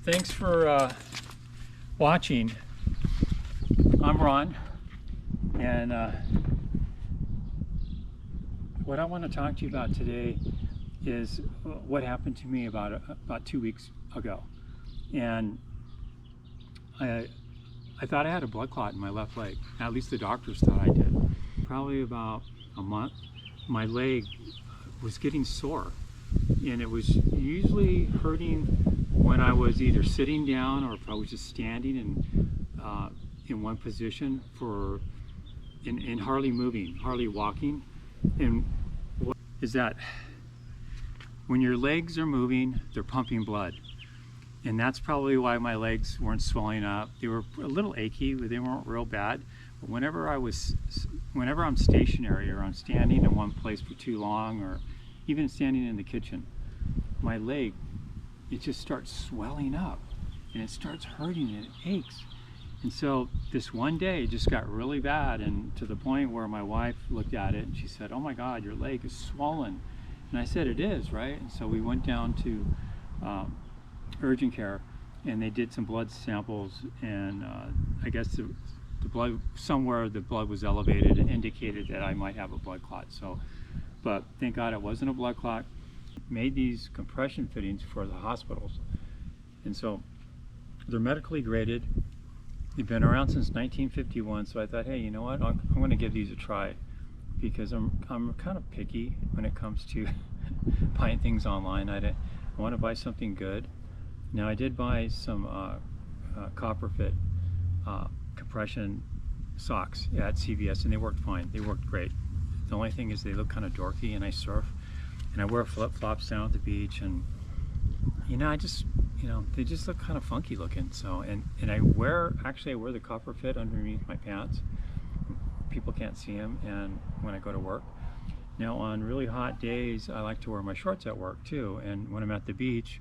Thanks for watching. I'm Ron, and what I want to talk to you about today is what happened to me about 2 weeks ago. And I thought I had a blood clot in my left leg. At least the doctors thought I did. Probably about a month, my leg was getting sore, and it was usually hurting when I was either sitting down or if I was just standing in one position and hardly moving, hardly walking. And what is that? When your legs are moving, they're pumping blood. And that's probably why my legs weren't swelling up. They were a little achy, but they weren't real bad. But whenever I'm stationary or I'm standing in one place for too long, or even standing in the kitchen, my leg, it just starts swelling up and it starts hurting and it aches. And so this one day it just got really bad, and to the point where my wife looked at it and she said, "Oh my God, your leg is swollen." And I said, "It is, right?" And so we went down to urgent care, and they did some blood samples, and I guess the blood, somewhere the blood was elevated and indicated that I might have a blood clot. So, but thank God it wasn't a blood clot. Made these compression fittings for the hospitals, and so they're medically graded. They've been around since 1951, so I thought, hey, you know what, I'm going to give these a try, because I'm kind of picky when it comes to buying things online. I want to buy something good. Now, I did buy some copper fit compression socks at CVS, and they worked fine. They worked great. The only thing is they look kind of dorky, and I surf, and I wear flip-flops down at the beach, and they just look kind of funky looking. So, and I wear the copper fit underneath my pants. People can't see them, and when I go to work. Now, on really hot days, I like to wear my shorts at work too, and when I'm at the beach,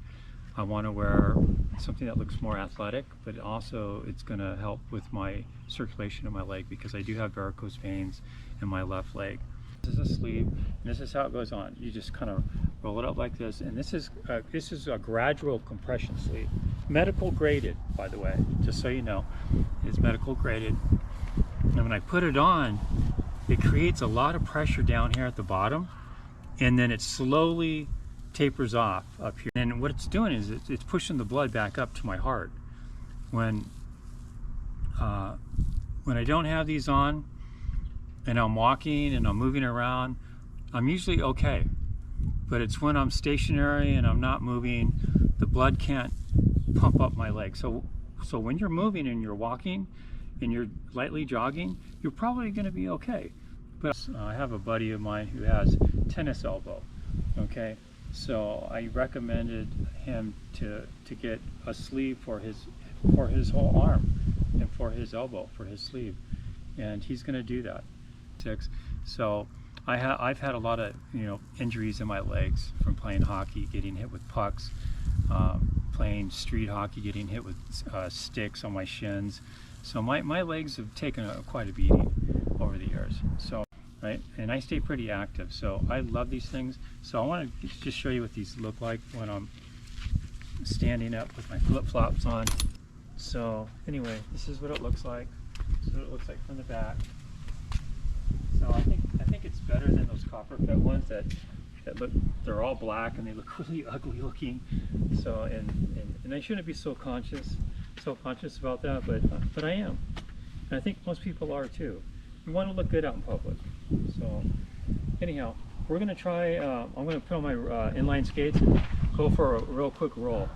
I want to wear something that looks more athletic, but also it's going to help with my circulation in my leg, because I do have varicose veins in my left leg. This is a sleeve, and this is how it goes on. You just kind of roll it up like this, and this is a gradual compression sleeve. Medical graded, by the way, just so you know. It's medical graded. And when I put it on, it creates a lot of pressure down here at the bottom, and then it slowly tapers off up here. And what it's doing is it's pushing the blood back up to my heart. When I don't have these on and I'm walking and I'm moving around, I'm usually okay. But it's when I'm stationary and I'm not moving, the blood can't pump up my leg. So when you're moving and you're walking and you're lightly jogging, you're probably going to be okay. But I have a buddy of mine who has tennis elbow, okay? So I recommended him to get a sleeve for his whole arm and for his elbow, for his sleeve, and he's going to do that. So I've had a lot of injuries in my legs from playing hockey, getting hit with pucks, playing street hockey, getting hit with sticks on my shins. So my legs have taken quite a beating over the years. So. Right, and I stay pretty active, so I love these things. So I want to just show you what these look like when I'm standing up with my flip-flops on. So anyway, this is what it looks like. This is what it looks like from the back. So I think it's better than those copper fit ones that look, they're all black and they look really ugly looking. So and I shouldn't be so conscious about that, but I am, and I think most people are too. You want to look good out in public. So anyhow, we're going to try, I'm going to put on my inline skates and go for a real quick roll.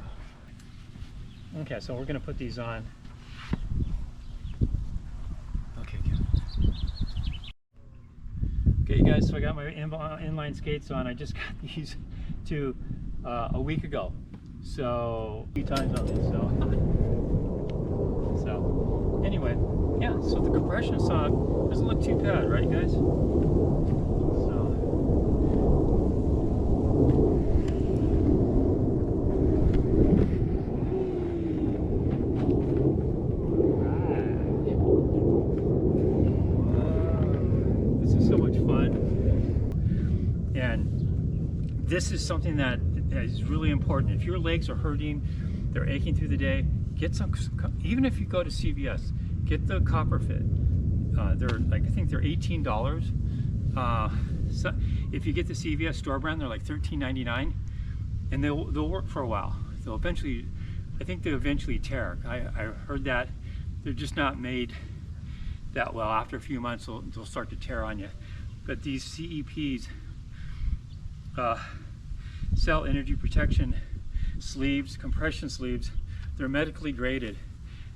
Okay, so we're going to put these on. Okay, good. Okay, you guys, so I got my inline skates on. I just got these a week ago. So, a few times on these, so anyway. Yeah, so the compression sock doesn't look too bad, right, guys? This is so much fun. And this is something that is really important. If your legs are hurting, they're aching through the day, get some, even if you go to CVS, get the Copper Fit. They're like, I think they're $18. So if you get the CVS store brand, they're like $13.99, and they'll work for a while. They'll eventually, I think they eventually tear. I heard that they're just not made that well. After a few months, they'll start to tear on you. But these CEPs, cell energy protection sleeves, compression sleeves, they're medically graded,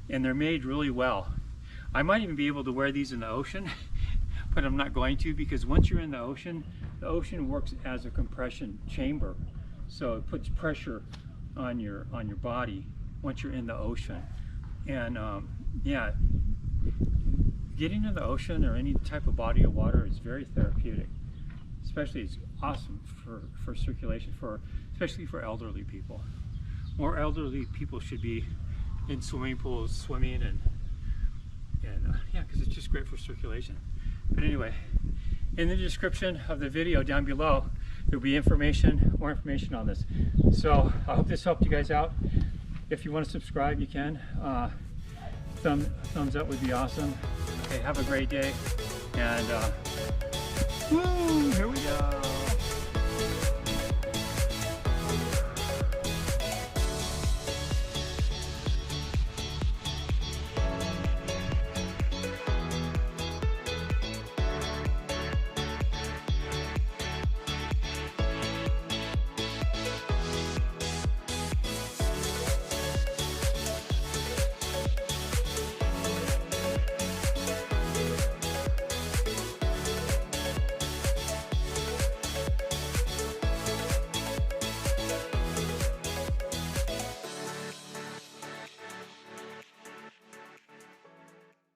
and they're made really well. I might even be able to wear these in the ocean, but I'm not going to, because once you're in the ocean works as a compression chamber, so it puts pressure on your body once you're in the ocean. And yeah, getting in the ocean or any type of body of water is very therapeutic. Especially, it's awesome for circulation, especially for elderly people. More elderly people should be in swimming pools, swimming, and yeah, because it's just great for circulation. But anyway, in the description of the video down below, there'll be more information on this. So I hope this helped you guys out. If you want to subscribe, you can. Thumbs up would be awesome. Okay, have a great day, and woo, here we go.